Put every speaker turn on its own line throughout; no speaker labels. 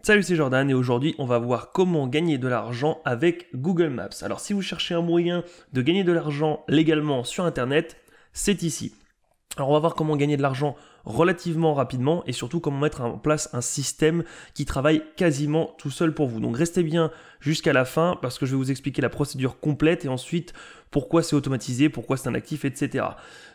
Salut, c'est Jordan et aujourd'hui on va voir comment gagner de l'argent avec Google Maps. Alors si vous cherchez un moyen de gagner de l'argent légalement sur internet, c'est ici. Alors on va voir comment gagner de l'argent relativement rapidement et surtout comment mettre en place un système qui travaille quasiment tout seul pour vous. Donc restez bien jusqu'à la fin parce que je vais vous expliquer la procédure complète et ensuite pourquoi c'est automatisé, pourquoi c'est un actif, etc.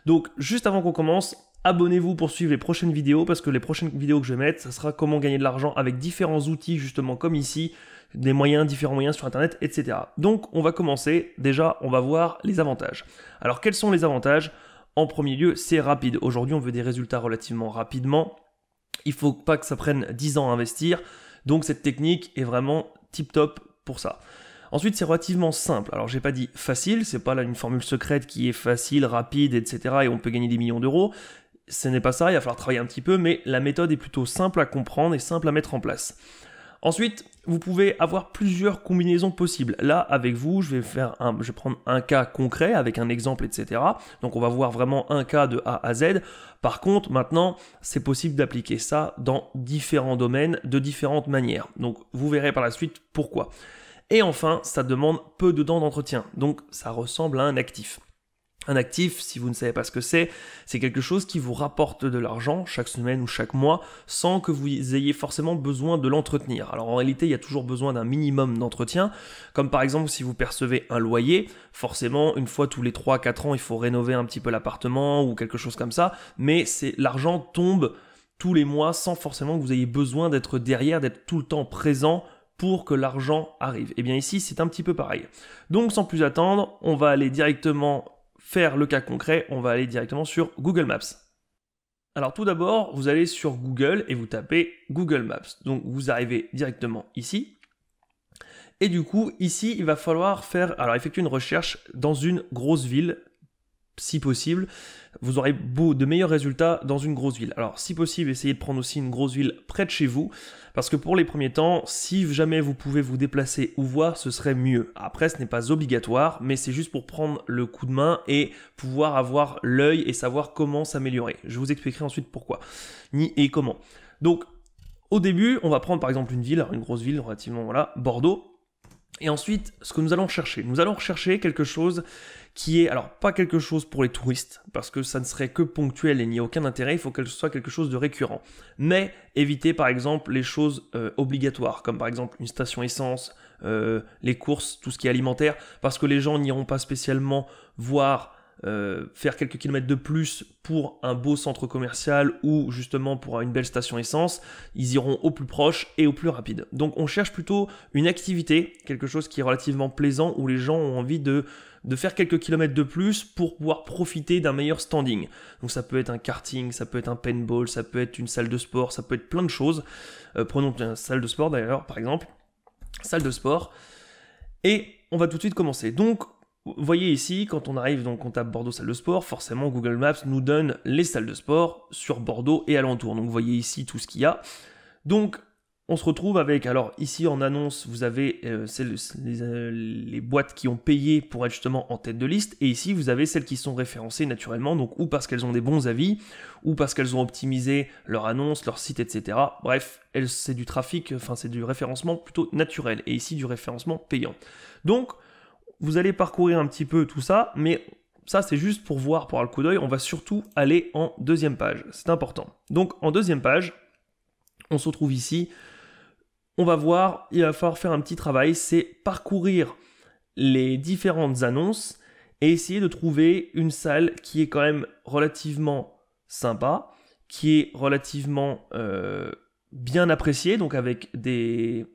Donc juste avant qu'on commence, abonnez-vous pour suivre les prochaines vidéos parce que les prochaines vidéos que je vais mettre, ça sera comment gagner de l'argent avec différents outils justement comme ici, des moyens, différents moyens sur internet, etc. Donc on va commencer, déjà on va voir les avantages. Alors quels sont les avantages ? En premier lieu, c'est rapide. Aujourd'hui, on veut des résultats relativement rapidement. Il ne faut pas que ça prenne 10 ans à investir. Donc, cette technique est vraiment tip-top pour ça. Ensuite, c'est relativement simple. Alors, j'ai pas dit facile. C'est pas là une formule secrète qui est facile, rapide, etc. et on peut gagner des millions d'euros. Ce n'est pas ça. Il va falloir travailler un petit peu, mais la méthode est plutôt simple à comprendre et simple à mettre en place. Ensuite, vous pouvez avoir plusieurs combinaisons possibles. Là, avec vous, je vais prendre un cas concret avec un exemple, etc. Donc, on va voir vraiment un cas de A à Z. Par contre, maintenant, c'est possible d'appliquer ça dans différents domaines, de différentes manières. Donc, vous verrez par la suite pourquoi. Et enfin, ça demande peu de temps d'entretien. Donc, ça ressemble à un actif. Un actif, si vous ne savez pas ce que c'est quelque chose qui vous rapporte de l'argent chaque semaine ou chaque mois sans que vous ayez forcément besoin de l'entretenir. Alors en réalité, il y a toujours besoin d'un minimum d'entretien, comme par exemple si vous percevez un loyer, forcément une fois tous les 3-4 ans, il faut rénover un petit peu l'appartement ou quelque chose comme ça, mais l'argent tombe tous les mois sans forcément que vous ayez besoin d'être derrière, d'être tout le temps présent pour que l'argent arrive. Et bien ici, c'est un petit peu pareil. Donc sans plus attendre, on va aller directement faire le cas concret, on va aller directement sur Google Maps. Alors tout d'abord, vous allez sur Google et vous tapez Google Maps. Donc vous arrivez directement ici. Et du coup, ici, il va falloir effectuer une recherche dans une grosse ville, si possible. Vous aurez de meilleurs résultats dans une grosse ville. Alors si possible, essayez de prendre aussi une grosse ville près de chez vous, parce que pour les premiers temps, si jamais vous pouvez vous déplacer ou voir, ce serait mieux. Après, ce n'est pas obligatoire, mais c'est juste pour prendre le coup de main et pouvoir avoir l'œil et savoir comment s'améliorer. Je vous expliquerai ensuite pourquoi, ni et comment. Donc, au début, on va prendre par exemple une ville, une grosse ville relativement, voilà, Bordeaux. Et ensuite, ce que nous allons rechercher quelque chose qui est, alors pas quelque chose pour les touristes, parce que ça ne serait que ponctuel et il n'y a aucun intérêt, il faut que ce soit quelque chose de récurrent. Mais évitez par exemple les choses obligatoires, comme par exemple une station essence, les courses, tout ce qui est alimentaire, parce que les gens n'iront pas spécialement voir faire quelques kilomètres de plus pour un beau centre commercial ou justement pour une belle station essence, ils iront au plus proche et au plus rapide. Donc on cherche plutôt une activité, quelque chose qui est relativement plaisant où les gens ont envie de faire quelques kilomètres de plus pour pouvoir profiter d'un meilleur standing. Donc ça peut être un karting, ça peut être un paintball, ça peut être une salle de sport, ça peut être plein de choses. Prenons une salle de sport d'ailleurs, par exemple. Salle de sport. Et on va tout de suite commencer. Donc, vous voyez ici, quand on arrive, donc on tape Bordeaux salle de sport, forcément Google Maps nous donne les salles de sport sur Bordeaux et alentour. Donc vous voyez ici tout ce qu'il y a. Donc on se retrouve avec, alors ici en annonce, vous avez les boîtes qui ont payé pour être justement en tête de liste. Et ici vous avez celles qui sont référencées naturellement, donc ou parce qu'elles ont des bons avis, ou parce qu'elles ont optimisé leur annonce, leur site, etc. Bref, c'est du trafic, enfin c'est du référencement plutôt naturel. Et ici du référencement payant. Donc, vous allez parcourir un petit peu tout ça, mais ça c'est juste pour voir, pour avoir le coup d'œil. On va surtout aller en deuxième page, c'est important. Donc en deuxième page, on se retrouve ici. On va voir, il va falloir faire un petit travail, c'est parcourir les différentes annonces et essayer de trouver une salle qui est quand même relativement sympa, qui est relativement bien apprécié, donc avec des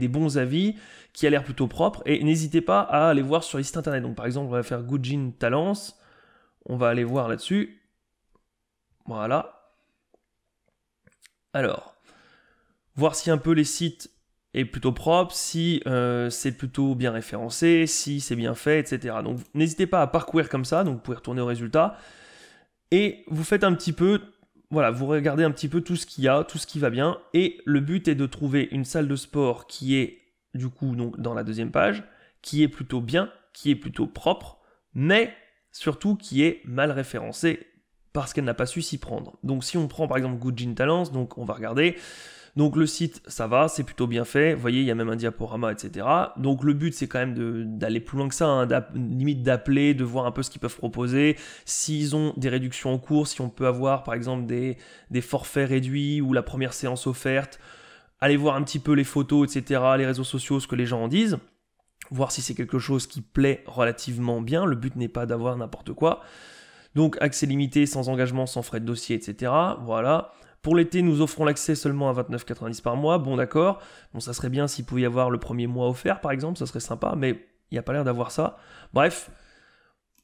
bons avis, qui a l'air plutôt propre, et n'hésitez pas à aller voir sur les sites internet. Donc par exemple, on va faire Gujin Talents, on va aller voir là-dessus, voilà. Alors, voir si un peu les sites est plutôt propre, si c'est plutôt bien référencé, si c'est bien fait, etc. Donc n'hésitez pas à parcourir comme ça, donc vous pouvez retourner au résultat, et vous faites un petit peu. Voilà, vous regardez un petit peu tout ce qu'il y a, tout ce qui va bien, et le but est de trouver une salle de sport qui est, du coup, donc, dans la deuxième page, qui est plutôt bien, qui est plutôt propre, mais surtout qui est mal référencée parce qu'elle n'a pas su s'y prendre. Donc si on prend par exemple Gujin Talents, donc on va regarder, Donc le site, ça va, c'est plutôt bien fait. Vous voyez, il y a même un diaporama, etc. Donc le but, c'est quand même d'aller plus loin que ça, hein, limite d'appeler, de voir un peu ce qu'ils peuvent proposer. S'ils ont des réductions en cours, si on peut avoir par exemple des forfaits réduits ou la première séance offerte, allez voir un petit peu les photos, etc., les réseaux sociaux, ce que les gens en disent. Voir si c'est quelque chose qui plaît relativement bien. Le but n'est pas d'avoir n'importe quoi. Donc accès limité, sans engagement, sans frais de dossier, etc. Voilà. Pour l'été, nous offrons l'accès seulement à 29,90 par mois. Bon, d'accord. Bon, ça serait bien s'il pouvait y avoir le premier mois offert, par exemple. Ça serait sympa, mais il n'y a pas l'air d'avoir ça. Bref,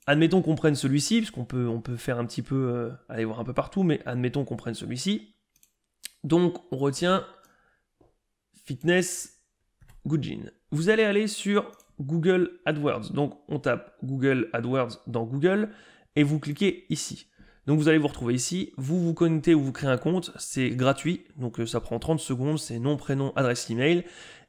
admettons qu'on prenne celui-ci, parce qu'on peut faire un petit peu... aller voir un peu partout, mais admettons qu'on prenne celui-ci. Donc, on retient Fitness Good Gym. Vous allez aller sur Google AdWords. Donc, on tape Google AdWords dans Google et vous cliquez ici. Donc vous allez vous retrouver ici, vous vous connectez ou vous créez un compte, c'est gratuit, donc ça prend 30 secondes, c'est nom, prénom, adresse email,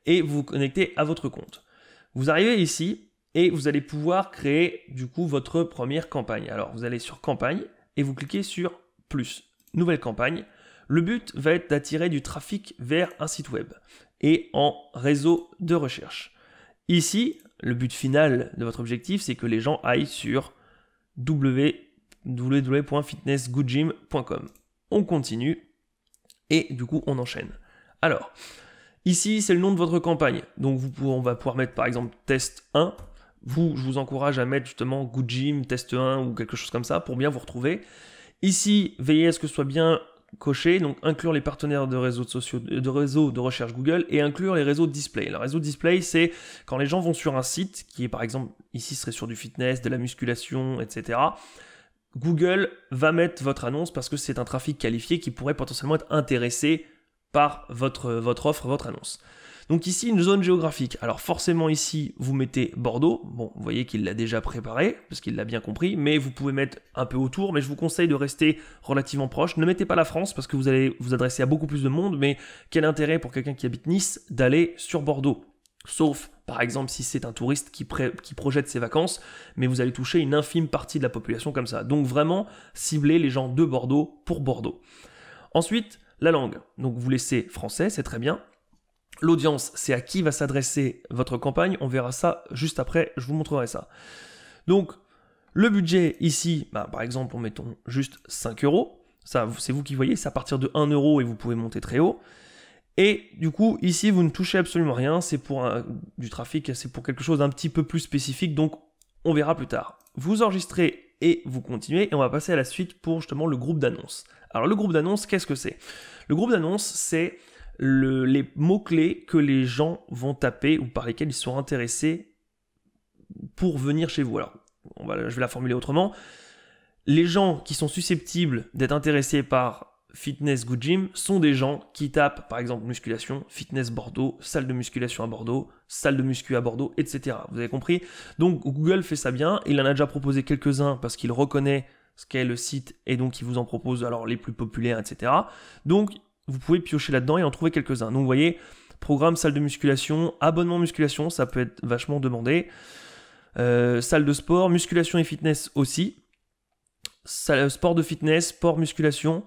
et vous vous connectez à votre compte. Vous arrivez ici, et vous allez pouvoir créer du coup votre première campagne. Alors vous allez sur campagne, et vous cliquez sur plus, nouvelle campagne. Le but va être d'attirer du trafic vers un site web, et en réseau de recherche. Ici, le but final de votre objectif, c'est que les gens aillent sur www.fitnessgoodgym.com. On continue et du coup on enchaîne. Alors, ici c'est le nom de votre campagne. Donc on va pouvoir mettre par exemple test 1. Je vous encourage à mettre justement Good Gym, test 1 ou quelque chose comme ça pour bien vous retrouver. Ici, veillez à ce que ce soit bien coché, donc inclure les partenaires de réseaux sociaux, de réseaux de recherche Google et inclure les réseaux de display. Le réseau de display, c'est quand les gens vont sur un site qui est par exemple, ici serait sur du fitness, de la musculation, etc. Google va mettre votre annonce parce que c'est un trafic qualifié qui pourrait potentiellement être intéressé par votre offre, votre annonce. Donc ici, une zone géographique. Alors forcément ici, vous mettez Bordeaux. Bon, vous voyez qu'il l'a déjà préparé, parce qu'il l'a bien compris, mais vous pouvez mettre un peu autour, mais je vous conseille de rester relativement proche. Ne mettez pas la France, parce que vous allez vous adresser à beaucoup plus de monde, mais quel intérêt pour quelqu'un qui habite Nice d'aller sur Bordeaux ? Sauf, par exemple, si c'est un touriste qui projette ses vacances, mais vous allez toucher une infime partie de la population comme ça. Donc vraiment, ciblez les gens de Bordeaux pour Bordeaux. Ensuite, la langue. Donc vous laissez français, c'est très bien. L'audience, c'est à qui va s'adresser votre campagne. On verra ça juste après, je vous montrerai ça. Donc, le budget ici, par exemple, en mettons juste 5 €. Ça, c'est vous qui voyez, c'est à partir de 1 € et vous pouvez monter très haut. Et du coup, ici, vous ne touchez absolument rien. C'est pour du trafic, c'est pour quelque chose d'un petit peu plus spécifique. Donc, on verra plus tard. Vous enregistrez et vous continuez. Et on va passer à la suite pour justement le groupe d'annonces. Alors, le groupe d'annonces, qu'est-ce que c'est ? Le groupe d'annonces, c'est les mots-clés que les gens vont taper ou par lesquels ils sont intéressés pour venir chez vous. Alors, je vais la formuler autrement. Les gens qui sont susceptibles d'être intéressés par Fitness Good Gym sont des gens qui tapent, par exemple, musculation, fitness Bordeaux, salle de musculation à Bordeaux, salle de muscu à Bordeaux, etc. Vous avez compris ? Donc, Google fait ça bien. Il en a déjà proposé quelques-uns parce qu'il reconnaît ce qu'est le site et donc il vous en propose alors les plus populaires, etc. Donc, vous pouvez piocher là-dedans et en trouver quelques-uns. Donc vous voyez, programme salle de musculation, abonnement musculation, ça peut être vachement demandé. Salle de sport, musculation et fitness aussi. Sport de fitness, sport musculation,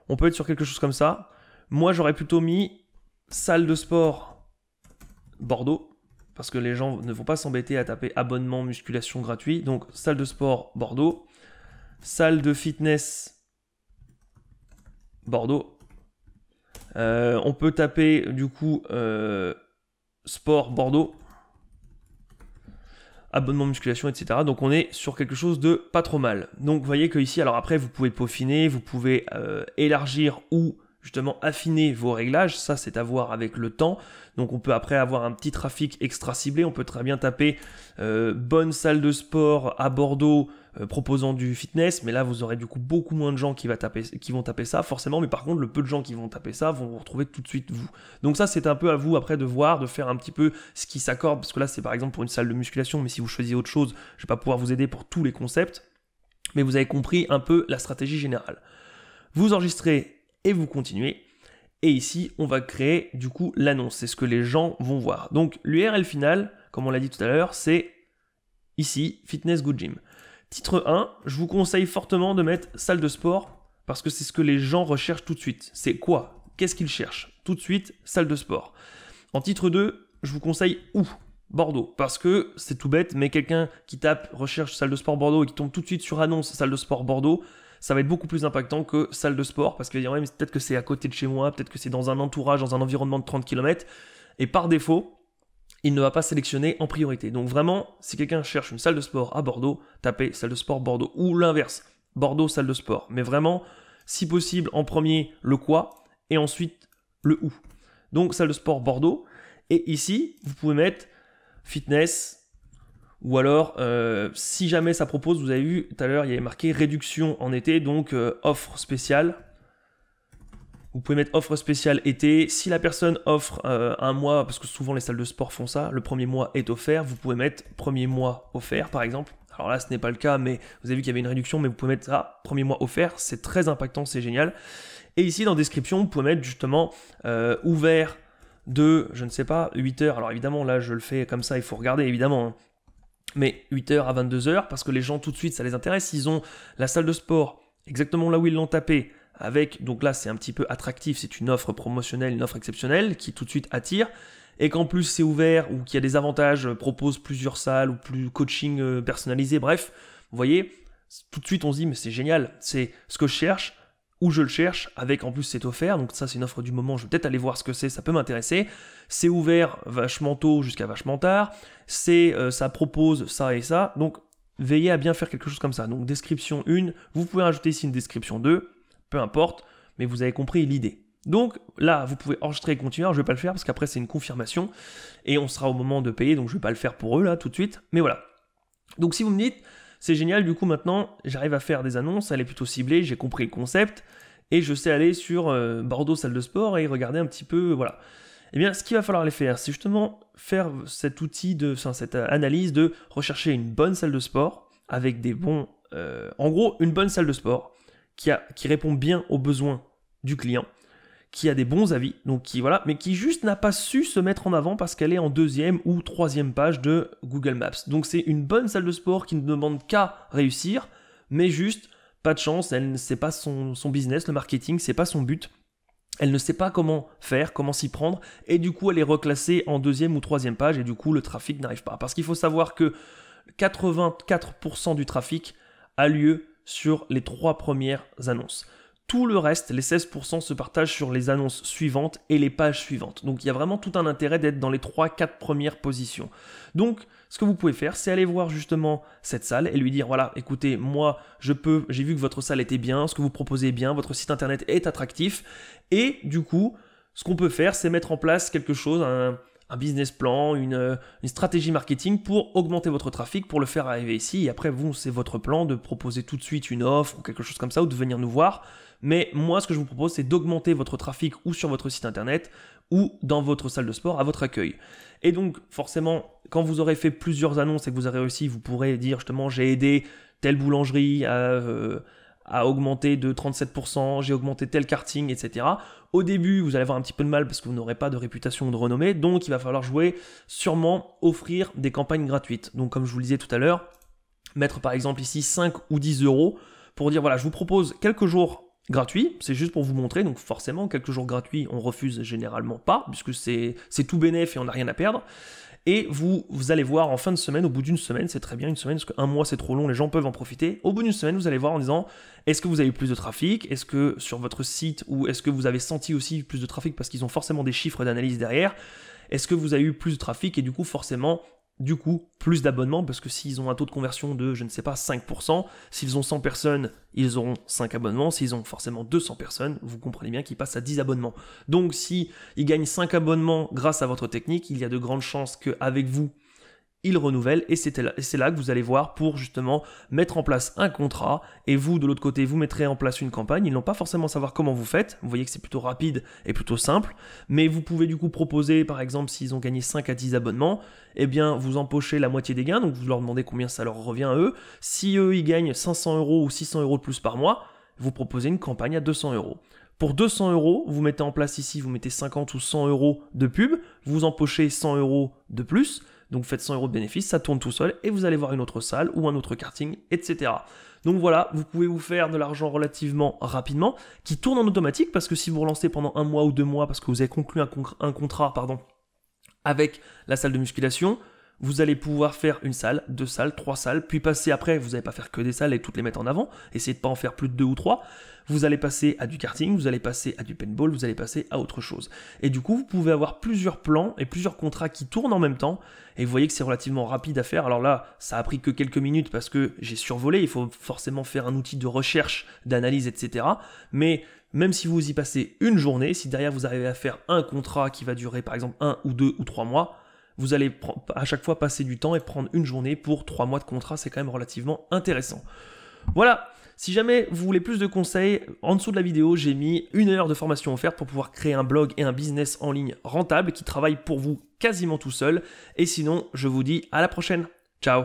on peut être sur quelque chose comme ça. Moi j'aurais plutôt mis salle de sport Bordeaux, parce que les gens ne vont pas s'embêter à taper abonnement musculation gratuit. Donc salle de sport Bordeaux, salle de fitness Bordeaux. On peut taper du coup sport Bordeaux, abonnement musculation, etc. Donc on est sur quelque chose de pas trop mal. Donc vous voyez que ici, alors après vous pouvez peaufiner, vous pouvez élargir ou justement affiner vos réglages, ça c'est à voir avec le temps. Donc on peut après avoir un petit trafic extra ciblé, on peut très bien taper bonne salle de sport à Bordeaux proposant du fitness, mais là vous aurez du coup beaucoup moins de gens qui vont taper ça forcément, mais par contre le peu de gens qui vont taper ça vont vous retrouver tout de suite vous. Donc ça c'est un peu à vous après de voir, de faire un petit peu ce qui s'accorde, parce que là c'est par exemple pour une salle de musculation, mais si vous choisissez autre chose, je vais pas pouvoir vous aider pour tous les concepts, mais vous avez compris un peu la stratégie générale. Vous enregistrez et vous continuez. Et ici, on va créer du coup l'annonce. C'est ce que les gens vont voir. Donc l'URL final, comme on l'a dit tout à l'heure, c'est ici, Fitness Good Gym. Titre 1, je vous conseille fortement de mettre salle de sport parce que c'est ce que les gens recherchent tout de suite. C'est quoi ? Qu'est-ce qu'ils cherchent ? tout de suite salle de sport. En titre 2, je vous conseille où ? Bordeaux, parce que c'est tout bête, mais quelqu'un qui tape recherche salle de sport Bordeaux et qui tombe tout de suite sur annonce salle de sport Bordeaux, ça va être beaucoup plus impactant que salle de sport, parce qu'il va dire ouais, mais peut-être que c'est à côté de chez moi, peut-être que c'est dans un entourage, dans un environnement de 30 km, et par défaut, il ne va pas sélectionner en priorité. Donc vraiment, si quelqu'un cherche une salle de sport à Bordeaux, tapez salle de sport Bordeaux, ou l'inverse, Bordeaux salle de sport, mais vraiment, si possible, en premier le quoi, et ensuite le où. Donc salle de sport Bordeaux, et ici, vous pouvez mettre fitness, ou alors, si jamais ça propose, vous avez vu tout à l'heure, il y avait marqué réduction en été, donc offre spéciale. Vous pouvez mettre offre spéciale été. Si la personne offre un mois, parce que souvent les salles de sport font ça, le premier mois est offert, vous pouvez mettre premier mois offert par exemple. Alors là, ce n'est pas le cas, mais vous avez vu qu'il y avait une réduction, mais vous pouvez mettre ça, premier mois offert, c'est très impactant, c'est génial. Et ici, dans description, vous pouvez mettre justement ouvert de, je ne sais pas, 8h. Alors évidemment, là, je le fais comme ça, il faut regarder évidemment. Hein. Mais 8h à 22h, parce que les gens tout de suite, ça les intéresse. Ils ont la salle de sport exactement là où ils l'ont tapé, avec, donc là c'est un petit peu attractif, c'est une offre promotionnelle, une offre exceptionnelle qui tout de suite attire, et qu'en plus c'est ouvert ou qu'il y a des avantages, propose plusieurs salles ou plus coaching personnalisé, bref, vous voyez, tout de suite on se dit mais c'est génial, c'est ce que je cherche, où je le cherche, avec en plus c'est offert, donc ça c'est une offre du moment, je vais peut-être aller voir ce que c'est, ça peut m'intéresser, c'est ouvert vachement tôt jusqu'à vachement tard, ça propose ça et ça, donc veillez à bien faire quelque chose comme ça, donc description 1, vous pouvez rajouter ici une description 2, peu importe, mais vous avez compris l'idée. Donc là, vous pouvez enregistrer et continuer. Alors, je ne vais pas le faire parce qu'après, c'est une confirmation et on sera au moment de payer, donc je ne vais pas le faire pour eux là tout de suite. Mais voilà. Donc si vous me dites, c'est génial, du coup maintenant, j'arrive à faire des annonces, elle est plutôt ciblée, j'ai compris le concept et je sais aller sur Bordeaux salle de sport et regarder un petit peu, voilà. Eh bien, ce qu'il va falloir aller faire, c'est justement faire cet outil, cette analyse de rechercher une bonne salle de sport avec des bons... en gros, une bonne salle de sport qui répond bien aux besoins du client, qui a des bons avis, donc mais qui juste n'a pas su se mettre en avant parce qu'elle est en 2e ou 3e page de Google Maps. Donc c'est une bonne salle de sport qui ne demande qu'à réussir, mais juste pas de chance, elle ne sait pas son business, le marketing, c'est pas son but. Elle ne sait pas comment faire, comment s'y prendre, et du coup elle est reclassée en 2e ou 3e page, et du coup le trafic n'arrive pas. Parce qu'il faut savoir que 84% du trafic a lieu sur les 3 premières annonces. Tout le reste, les 16%, se partagent sur les annonces suivantes et les pages suivantes. Donc il y a vraiment tout un intérêt d'être dans les 3-4 premières positions. Donc ce que vous pouvez faire, c'est aller voir justement cette salle et lui dire voilà, écoutez, moi j'ai vu que votre salle était bien, ce que vous proposez est bien, votre site internet est attractif. Et du coup, ce qu'on peut faire, c'est mettre en place quelque chose, un business plan, une stratégie marketing pour augmenter votre trafic, pour le faire arriver ici. Et après, vous, c'est votre plan de proposer tout de suite une offre ou quelque chose comme ça, ou de venir nous voir. Mais moi, ce que je vous propose, c'est d'augmenter votre trafic ou sur votre site internet ou dans votre salle de sport à votre accueil. Et donc, forcément, quand vous aurez fait plusieurs annonces et que vous aurez réussi, vous pourrez dire justement, j'ai aidé telle boulangerie à augmenter de 37%, j'ai augmenté tel karting, etc. Au début, vous allez avoir un petit peu de mal parce que vous n'aurez pas de réputation ou de renommée, donc il va falloir sûrement offrir des campagnes gratuites. Donc comme je vous le disais tout à l'heure, mettre par exemple ici 5 ou 10 euros pour dire voilà, je vous propose quelques jours gratuits, c'est juste pour vous montrer, donc forcément quelques jours gratuits, on refuse généralement pas, puisque c'est tout bénef et on n'a rien à perdre. Et vous allez voir en fin de semaine, au bout d'une semaine, c'est très bien une semaine, parce qu'un mois c'est trop long, les gens peuvent en profiter. Au bout d'une semaine, vous allez voir en disant, est-ce que vous avez eu plus de trafic? Est-ce que sur votre site, ou est-ce que vous avez senti aussi plus de trafic parce qu'ils ont forcément des chiffres d'analyse derrière? Est-ce que vous avez eu plus de trafic et du coup forcément, plus d'abonnements, parce que s'ils ont un taux de conversion de, je ne sais pas, 5%, s'ils ont 100 personnes, ils auront 5 abonnements, s'ils ont forcément 200 personnes, vous comprenez bien qu'ils passent à 10 abonnements. Donc si ils gagnent 5 abonnements grâce à votre technique, il y a de grandes chances qu'avec vous, ils renouvellent, et c'est là que vous allez voir pour justement mettre en place un contrat, et vous de l'autre côté vous mettrez en place une campagne. Ils n'ont pas forcément savoir comment vous faites, vous voyez que c'est plutôt rapide et plutôt simple, mais vous pouvez du coup proposer, par exemple s'ils ont gagné 5 à 10 abonnements, eh bien vous empochez la moitié des gains, donc vous leur demandez combien ça leur revient à eux. Si eux ils gagnent 500 euros ou 600 euros de plus par mois, vous proposez une campagne à 200 euros. Pour 200 euros, vous mettez en place ici, vous mettez 50 ou 100 euros de pub, vous empochez 100 euros de plus, Donc faites 100 € de bénéfice, ça tourne tout seul et vous allez voir une autre salle ou un autre karting, etc. Donc voilà, vous pouvez vous faire de l'argent relativement rapidement, qui tourne en automatique, parce que si vous relancez pendant 1 mois ou 2 mois, parce que vous avez conclu un contrat avec la salle de musculation, vous allez pouvoir faire une salle, 2 salles, 3 salles, puis passer après, vous n'allez pas faire que des salles et toutes les mettre en avant, essayez de ne pas en faire plus de 2 ou 3, vous allez passer à du karting, vous allez passer à du paintball, vous allez passer à autre chose. Et du coup, vous pouvez avoir plusieurs plans et plusieurs contrats qui tournent en même temps, et vous voyez que c'est relativement rapide à faire. Alors là, ça a pris que quelques minutes parce que j'ai survolé, il faut forcément faire un outil de recherche, d'analyse, etc. Mais même si vous y passez une journée, si derrière vous arrivez à faire un contrat qui va durer par exemple 1 ou 2 ou 3 mois, vous allez à chaque fois passer du temps et prendre une journée pour 3 mois de contrat, c'est quand même relativement intéressant. Voilà, si jamais vous voulez plus de conseils, en dessous de la vidéo, j'ai mis 1 heure de formation offerte pour pouvoir créer un blog et un business en ligne rentable qui travaille pour vous quasiment tout seul. Et sinon, je vous dis à la prochaine. Ciao!